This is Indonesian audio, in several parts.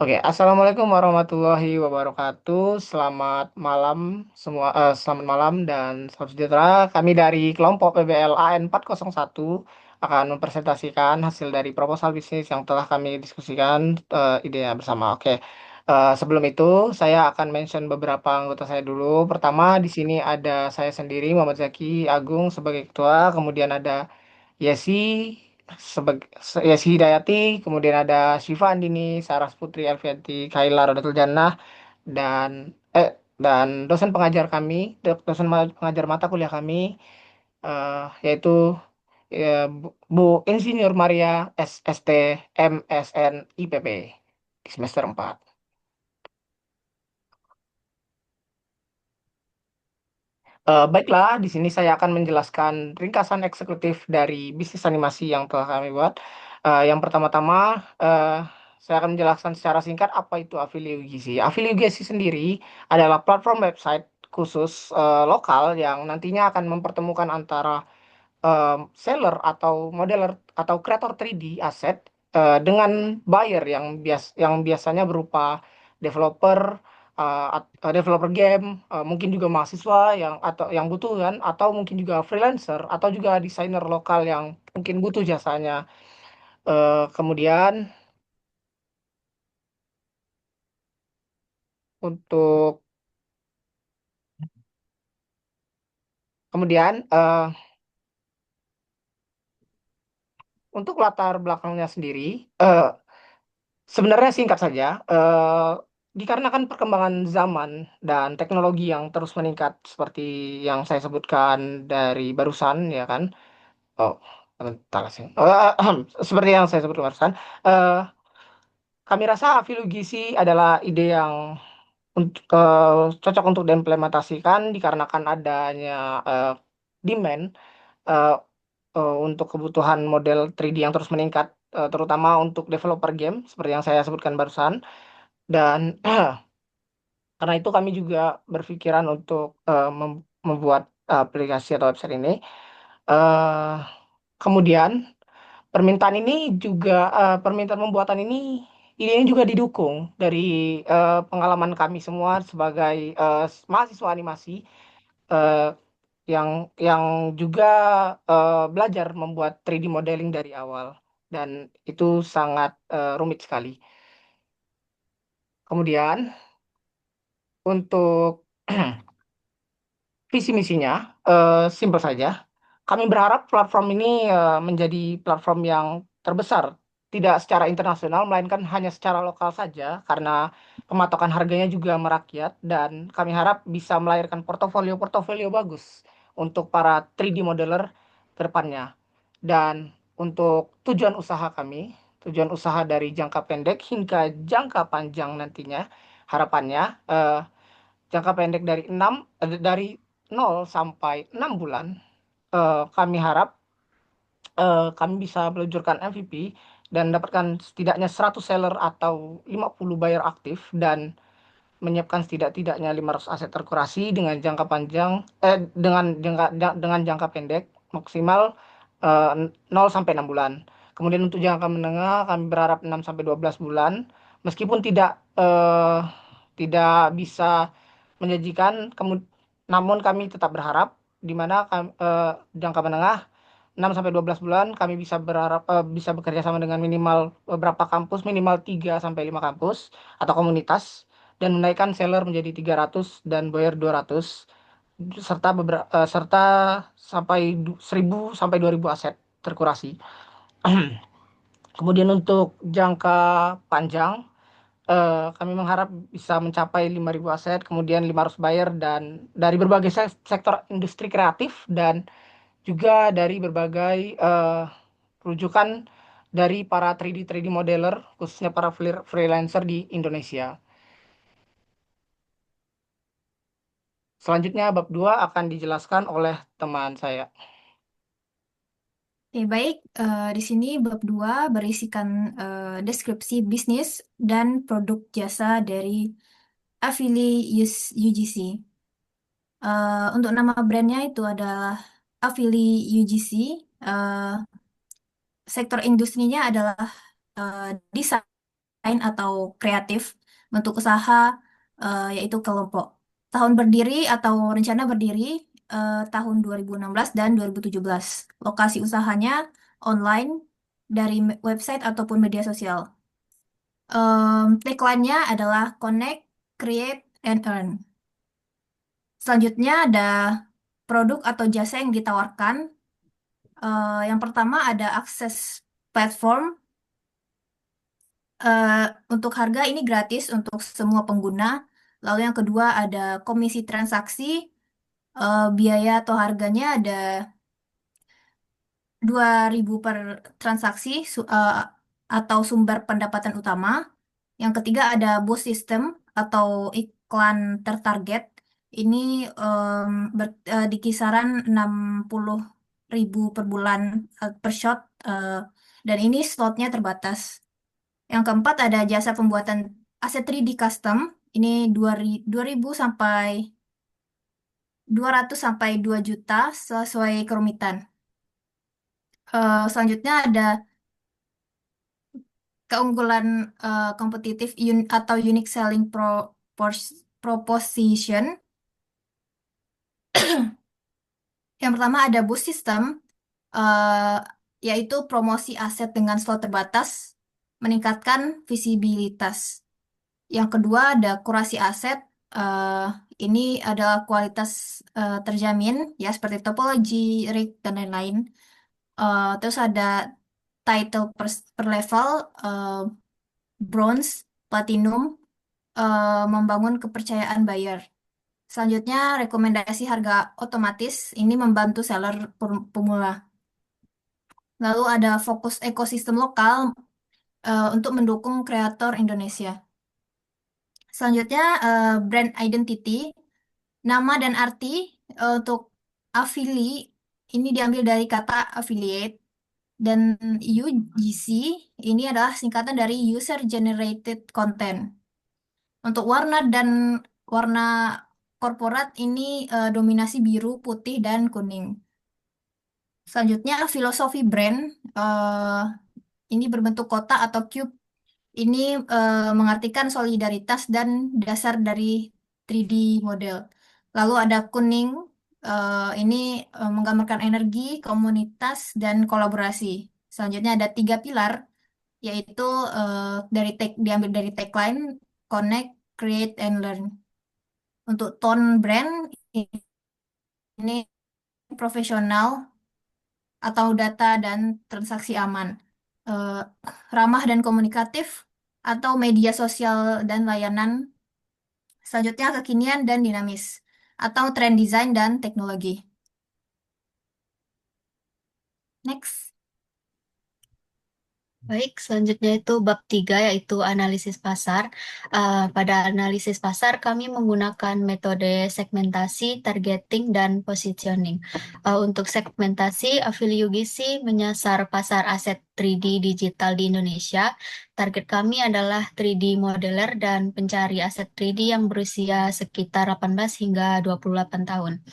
Oke, Assalamualaikum warahmatullahi wabarakatuh. Selamat malam semua, selamat malam dan salam sejahtera. Kami dari kelompok PBL AN 401 akan mempresentasikan hasil dari proposal bisnis yang telah kami diskusikan idenya bersama. Oke, sebelum itu saya akan mention beberapa anggota saya dulu. Pertama di sini ada saya sendiri Muhammad Zaki Agung sebagai ketua, kemudian ada Yesi sebagai Yesi Hidayati, kemudian ada Syifa Andini, Saras Putri Alfianti, Kaila Rodatul Jannah dan dan dosen pengajar kami, pengajar mata kuliah kami yaitu Bu Insinyur Maria SST MSN IPP di semester 4. Baiklah, di sini saya akan menjelaskan ringkasan eksekutif dari bisnis animasi yang telah kami buat. Yang pertama-tama, eh, saya akan menjelaskan secara singkat apa itu Affiliate UGC. Affiliate UGC sendiri adalah platform website khusus lokal yang nantinya akan mempertemukan antara seller atau modeler atau kreator 3D aset dengan buyer yang biasanya berupa developer developer game, mungkin juga mahasiswa yang butuh kan, atau mungkin juga freelancer atau juga desainer lokal yang mungkin butuh jasanya. Kemudian untuk kemudian untuk latar belakangnya sendiri, eh, sebenarnya singkat saja, dikarenakan perkembangan zaman dan teknologi yang terus meningkat seperti yang saya sebutkan dari barusan, ya kan? Oh, bentar sih. Seperti yang saya sebutkan barusan, eh, kami rasa Filugisi adalah ide yang cocok untuk diimplementasikan dikarenakan adanya eh, demand eh, untuk kebutuhan model 3D yang terus meningkat, terutama untuk developer game seperti yang saya sebutkan barusan. Dan karena itu kami juga berpikiran untuk membuat aplikasi atau website ini. Eh, Kemudian permintaan pembuatan ini juga didukung dari pengalaman kami semua sebagai mahasiswa animasi eh, yang yang juga belajar membuat 3D modeling dari awal dan itu sangat rumit sekali. Kemudian untuk visi misinya simpel saja. Kami berharap platform ini menjadi platform yang terbesar, tidak secara internasional, melainkan hanya secara lokal saja, karena pematokan harganya juga merakyat, dan kami harap bisa melahirkan portofolio-portofolio bagus untuk para 3D modeler ke depannya. Dan untuk tujuan usaha dari jangka pendek hingga jangka panjang nantinya, harapannya jangka pendek dari 0 sampai 6 bulan, kami harap kami bisa meluncurkan MVP dan dapatkan setidaknya 100 seller atau 50 buyer aktif dan menyiapkan setidak-tidaknya 500 aset terkurasi dengan jangka panjang dengan jangka pendek maksimal 0 sampai 6 bulan. Kemudian untuk jangka menengah kami berharap 6 sampai 12 bulan meskipun tidak bisa menjanjikan, namun kami tetap berharap di mana jangka menengah 6 sampai 12 bulan kami bisa berharap bisa bekerja sama dengan minimal beberapa kampus, minimal 3 sampai 5 kampus atau komunitas dan menaikkan seller menjadi 300 dan buyer 200 serta sampai 1.000 sampai 2.000 aset terkurasi. Kemudian untuk jangka panjang kami mengharap bisa mencapai 5.000 aset, kemudian 500 buyer dan dari berbagai sektor industri kreatif dan juga dari berbagai rujukan dari para 3D modeler, khususnya para freelancer di Indonesia. Selanjutnya bab 2 akan dijelaskan oleh teman saya. Oke, baik. Di sini bab 2 berisikan deskripsi bisnis dan produk jasa dari Affili UGC. Untuk nama brandnya itu adalah Affili UGC. Eh, Sektor industrinya adalah desain. atau kreatif bentuk usaha yaitu kelompok. Tahun berdiri atau rencana berdiri tahun 2016 dan 2017. Lokasi usahanya online dari website ataupun media sosial. Tagline-nya adalah Connect, Create, and Earn. Selanjutnya ada produk atau jasa yang ditawarkan. Yang pertama ada akses platform. Eh, untuk harga ini gratis untuk semua pengguna. Lalu yang kedua ada komisi transaksi. Biaya atau harganya ada 2.000 per transaksi atau sumber pendapatan utama. Yang ketiga ada boost system atau iklan tertarget. Ini di kisaran 60.000 per bulan per shot, dan ini slotnya terbatas. Yang keempat ada jasa pembuatan aset 3D custom. Ini 2.000 sampai 200 sampai 2 juta sesuai kerumitan. Selanjutnya ada keunggulan kompetitif atau unique selling proposition. Yang pertama ada boost system, eh, yaitu promosi aset dengan slot terbatas, meningkatkan visibilitas. Yang kedua ada kurasi aset. eh, ini adalah kualitas terjamin, ya seperti topologi, rig, dan lain-lain. Terus ada title per level, eh, bronze, platinum, membangun kepercayaan buyer. Selanjutnya, rekomendasi harga otomatis. Ini membantu seller pemula. Lalu ada fokus ekosistem lokal untuk mendukung kreator Indonesia. Selanjutnya, brand identity. Nama dan arti untuk Afili ini diambil dari kata affiliate. Dan UGC ini adalah singkatan dari User Generated Content. Untuk warna dan warna korporat ini dominasi biru, putih, dan kuning. Selanjutnya filosofi brand. Ini berbentuk kotak atau cube. Ini mengartikan solidaritas dan dasar dari 3D model. Lalu ada kuning. Ini menggambarkan energi, komunitas, dan kolaborasi. Selanjutnya ada 3 pilar, yaitu diambil dari tagline Connect, Create, and Learn. Untuk tone brand ini profesional atau data dan transaksi aman. Eh, Ramah dan komunikatif atau media sosial dan layanan. Selanjutnya kekinian dan dinamis atau trend design dan teknologi. Next. Baik, selanjutnya itu bab 3 yaitu analisis pasar. Pada analisis pasar kami menggunakan metode segmentasi, targeting, dan positioning. Untuk segmentasi, Afili UGC menyasar pasar aset 3D digital di Indonesia. Target kami adalah 3D modeler dan pencari aset 3D yang berusia sekitar 18 hingga 28 tahun.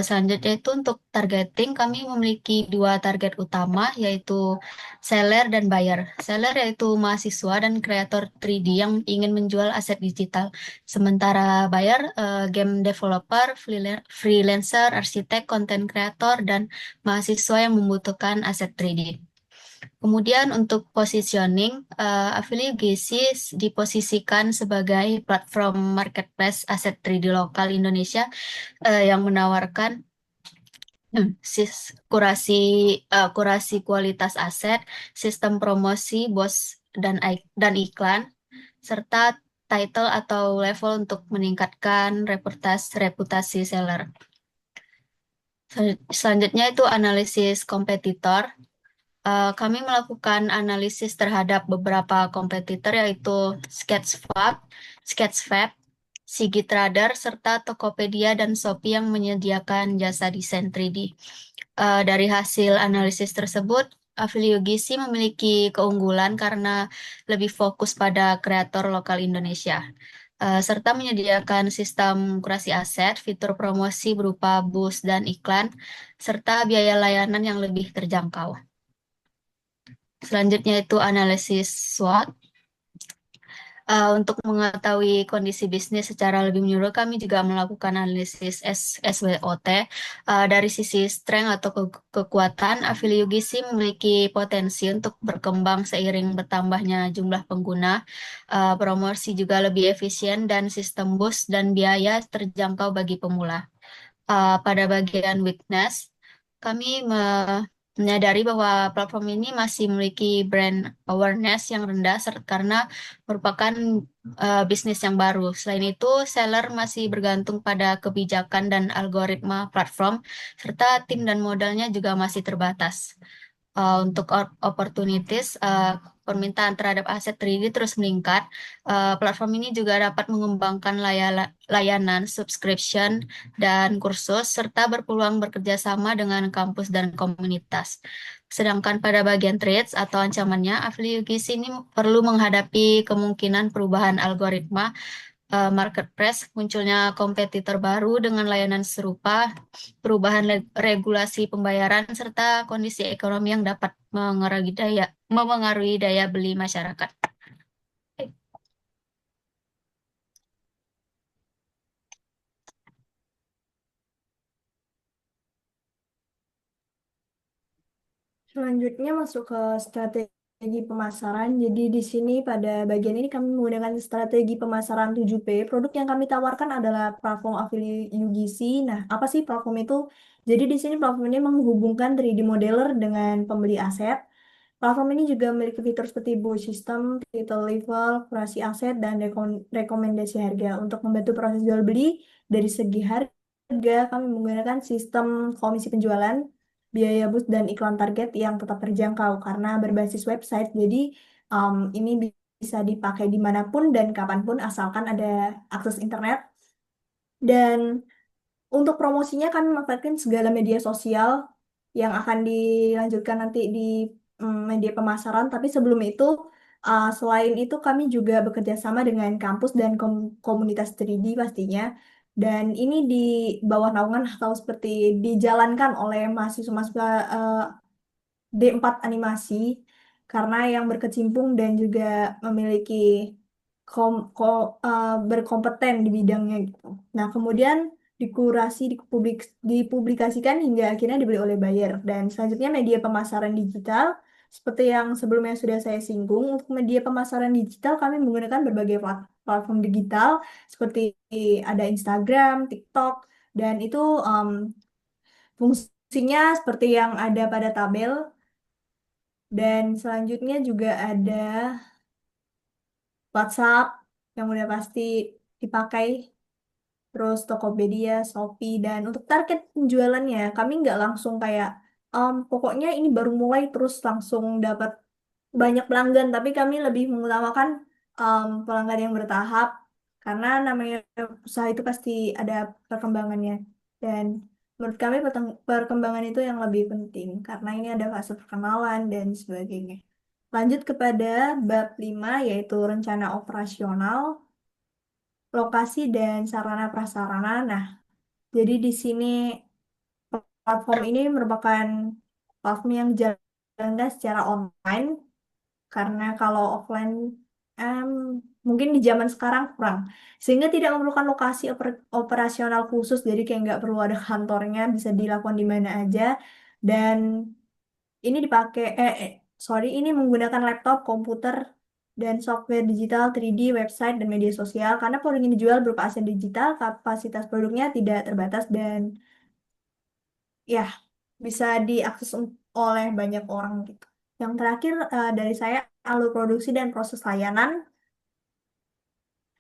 Selanjutnya itu untuk targeting, kami memiliki dua target utama, yaitu seller dan buyer. Seller yaitu mahasiswa dan kreator 3D yang ingin menjual aset digital. Sementara buyer, game developer, freelancer, arsitek, content creator, dan mahasiswa yang membutuhkan aset 3D. Kemudian untuk positioning, Affiliate Genesis diposisikan sebagai platform marketplace aset 3D lokal Indonesia yang menawarkan kurasi kurasi kualitas aset, sistem promosi, bos dan iklan, serta title atau level untuk meningkatkan reputasi seller. Selanjutnya itu analisis kompetitor. Kami melakukan analisis terhadap beberapa kompetitor yaitu Sketchfab, Sigitradar, serta Tokopedia dan Shopee yang menyediakan jasa desain 3D. Dari hasil analisis tersebut, Affiliate UGC memiliki keunggulan karena lebih fokus pada kreator lokal Indonesia, serta menyediakan sistem kurasi aset, fitur promosi berupa boost dan iklan, serta biaya layanan yang lebih terjangkau. Selanjutnya itu analisis SWOT. Untuk mengetahui kondisi bisnis secara lebih menyeluruh, kami juga melakukan analisis SWOT. Dari sisi strength atau kekuatan, Affiliate UGC memiliki potensi untuk berkembang seiring bertambahnya jumlah pengguna. Promosi juga lebih efisien dan sistem boost dan biaya terjangkau bagi pemula. Pada bagian weakness, kami menyadari bahwa platform ini masih memiliki brand awareness yang rendah karena merupakan bisnis yang baru. Selain itu, seller masih bergantung pada kebijakan dan algoritma platform, serta tim dan modalnya juga masih terbatas. Untuk opportunities, permintaan terhadap aset 3D terus meningkat. Platform ini juga dapat mengembangkan layanan subscription dan kursus, serta berpeluang bekerja sama dengan kampus dan komunitas. Sedangkan pada bagian threats atau ancamannya, Affiliate ini perlu menghadapi kemungkinan perubahan algoritma marketplace, munculnya kompetitor baru dengan layanan serupa, perubahan regulasi pembayaran, serta kondisi ekonomi yang dapat memengaruhi daya beli masyarakat. Selanjutnya masuk ke strategi pemasaran. Jadi di sini pada bagian ini kami menggunakan strategi pemasaran 7P. Produk yang kami tawarkan adalah platform affiliate UGC. Nah, apa sih platform itu? Jadi di sini platform ini menghubungkan 3D modeler dengan pembeli aset. Platform ini juga memiliki fitur seperti buy system, title level, kurasi aset, dan rekomendasi harga. Untuk membantu proses jual beli dari segi harga, kami menggunakan sistem komisi penjualan, biaya boost dan iklan target yang tetap terjangkau karena berbasis website. Jadi ini bisa dipakai dimanapun dan kapanpun asalkan ada akses internet. Dan untuk promosinya kami memanfaatkan segala media sosial yang akan dilanjutkan nanti di media pemasaran. Tapi sebelum itu, selain itu kami juga bekerja sama dengan kampus dan komunitas 3D pastinya. Dan ini di bawah naungan atau seperti dijalankan oleh mahasiswa-mahasiswa D4 animasi karena yang berkecimpung dan juga memiliki berkompeten di bidangnya gitu. Nah, kemudian dikurasi, dipublikasikan hingga akhirnya dibeli oleh buyer. Dan selanjutnya media pemasaran digital, seperti yang sebelumnya sudah saya singgung, untuk media pemasaran digital kami menggunakan berbagai platform digital seperti ada Instagram, TikTok, dan itu fungsinya seperti yang ada pada tabel. Dan selanjutnya juga ada WhatsApp yang udah pasti dipakai, terus Tokopedia, Shopee, dan untuk target penjualannya kami nggak langsung kayak pokoknya ini baru mulai terus langsung dapat banyak pelanggan, tapi kami lebih mengutamakan pelanggan yang bertahap karena namanya usaha itu pasti ada perkembangannya. Dan menurut kami perkembangan itu yang lebih penting karena ini ada fase perkenalan dan sebagainya. Lanjut kepada bab 5 yaitu rencana operasional, lokasi dan sarana prasarana. Nah, jadi di sini platform ini merupakan platform yang dijalankan secara online karena kalau offline em, mungkin di zaman sekarang kurang, sehingga tidak memerlukan lokasi operasional khusus, jadi kayak nggak perlu ada kantornya, bisa dilakukan di mana aja. Dan ini dipakai sorry, ini menggunakan laptop, komputer, dan software digital 3D, website, dan media sosial. Karena produk yang dijual berupa aset digital, kapasitas produknya tidak terbatas dan ya bisa diakses oleh banyak orang gitu. Yang terakhir dari saya, alur produksi dan proses layanan.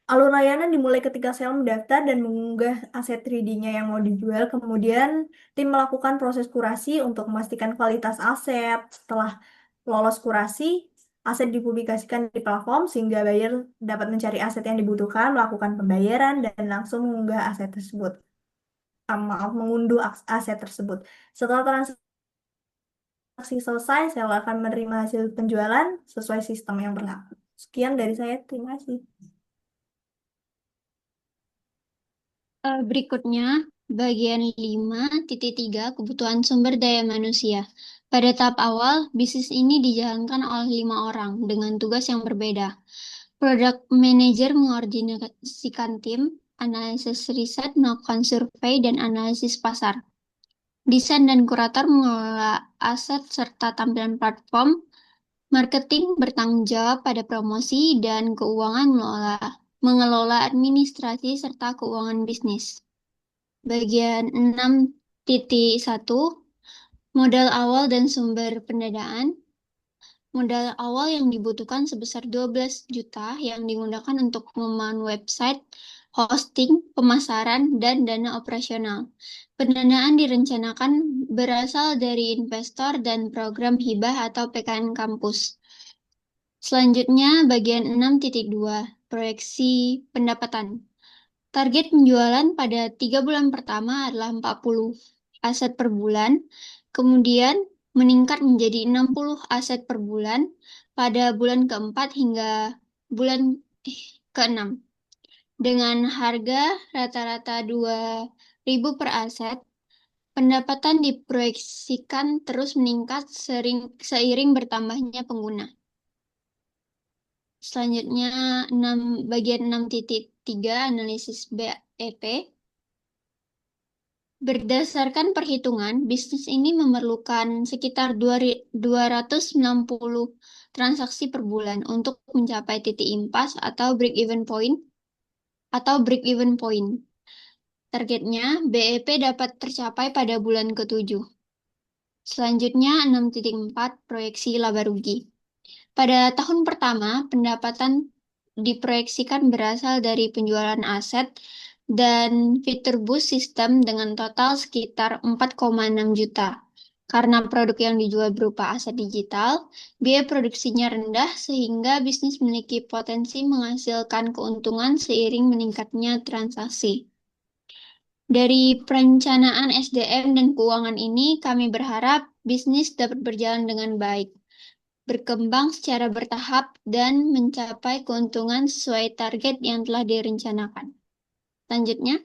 Alur layanan dimulai ketika sales mendaftar dan mengunggah aset 3D-nya yang mau dijual. Kemudian tim melakukan proses kurasi untuk memastikan kualitas aset. Setelah lolos kurasi, aset dipublikasikan di platform sehingga buyer dapat mencari aset yang dibutuhkan, melakukan pembayaran, dan langsung mengunggah aset tersebut. Maaf, mengunduh aset tersebut. Setelah transaksi selesai, seller akan menerima hasil penjualan sesuai sistem yang berlaku. Sekian dari saya, terima kasih. Berikutnya, bagian 5.3 kebutuhan sumber daya manusia. Pada tahap awal, bisnis ini dijalankan oleh 5 orang dengan tugas yang berbeda. Product Manager mengordinasikan tim, analisis riset, melakukan survei, dan analisis pasar. Desain dan kurator mengelola aset serta tampilan platform. Marketing bertanggung jawab pada promosi dan keuangan mengelola administrasi serta keuangan bisnis. Bagian 6.1 Modal awal dan sumber pendanaan. Modal awal yang dibutuhkan sebesar 12 juta yang digunakan untuk pengembangan website, hosting, pemasaran, dan dana operasional. Pendanaan direncanakan berasal dari investor dan program hibah atau PKN kampus. Selanjutnya, bagian 6.2, proyeksi pendapatan. Target penjualan pada 3 bulan pertama adalah 40 aset per bulan, kemudian meningkat menjadi 60 aset per bulan pada bulan keempat hingga bulan keenam. Dengan harga rata-rata 2.000 per aset, pendapatan diproyeksikan terus meningkat seiring bertambahnya pengguna. Selanjutnya, bagian 6.3 analisis BEP. Berdasarkan perhitungan, bisnis ini memerlukan sekitar 290 transaksi per bulan untuk mencapai titik impas atau break-even point. Targetnya, BEP dapat tercapai pada bulan ke-7. Selanjutnya, 6.4 proyeksi laba rugi. Pada tahun pertama, pendapatan diproyeksikan berasal dari penjualan aset dan fitur bus sistem dengan total sekitar 4,6 juta. Karena produk yang dijual berupa aset digital, biaya produksinya rendah sehingga bisnis memiliki potensi menghasilkan keuntungan seiring meningkatnya transaksi. Dari perencanaan SDM dan keuangan ini, kami berharap bisnis dapat berjalan dengan baik, berkembang secara bertahap, dan mencapai keuntungan sesuai target yang telah direncanakan. Selanjutnya,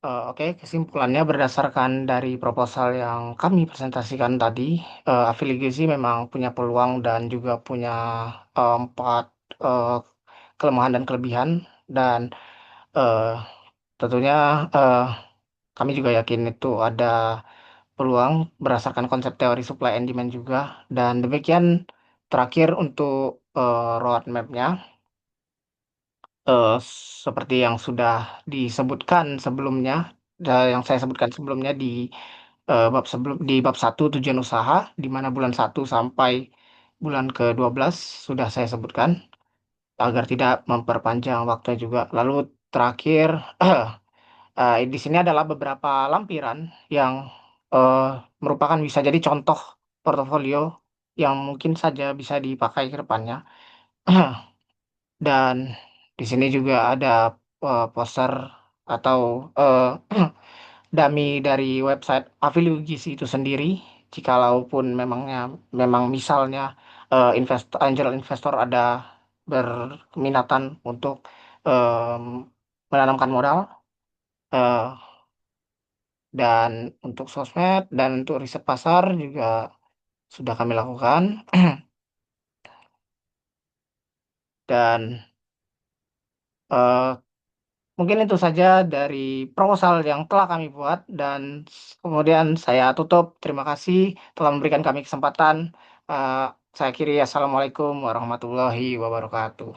Oke, kesimpulannya berdasarkan dari proposal yang kami presentasikan tadi, Afiliasi memang punya peluang dan juga punya empat eh, kelemahan dan kelebihan, dan eh, tentunya eh, kami juga yakin itu ada peluang berdasarkan konsep teori supply and demand juga. Dan demikian terakhir untuk roadmap-nya, eh, seperti yang sudah disebutkan sebelumnya, yang saya sebutkan sebelumnya di bab 1 tujuan usaha, di mana bulan 1 sampai bulan ke-12 sudah saya sebutkan agar tidak memperpanjang waktu juga. Lalu terakhir, di sini adalah beberapa lampiran yang eh, merupakan bisa jadi contoh portofolio yang mungkin saja bisa dipakai ke depannya. Dan di sini juga ada poster atau eh, dummy dari website Afiliasi itu sendiri. Jikalaupun memang misalnya angel investor ada berminatan untuk em, menanamkan modal, eh, dan untuk sosmed dan untuk riset pasar juga sudah kami lakukan. Dan eh, mungkin itu saja dari proposal yang telah kami buat, dan kemudian saya tutup. Terima kasih telah memberikan kami kesempatan. Eh, saya akhiri. Assalamualaikum warahmatullahi wabarakatuh.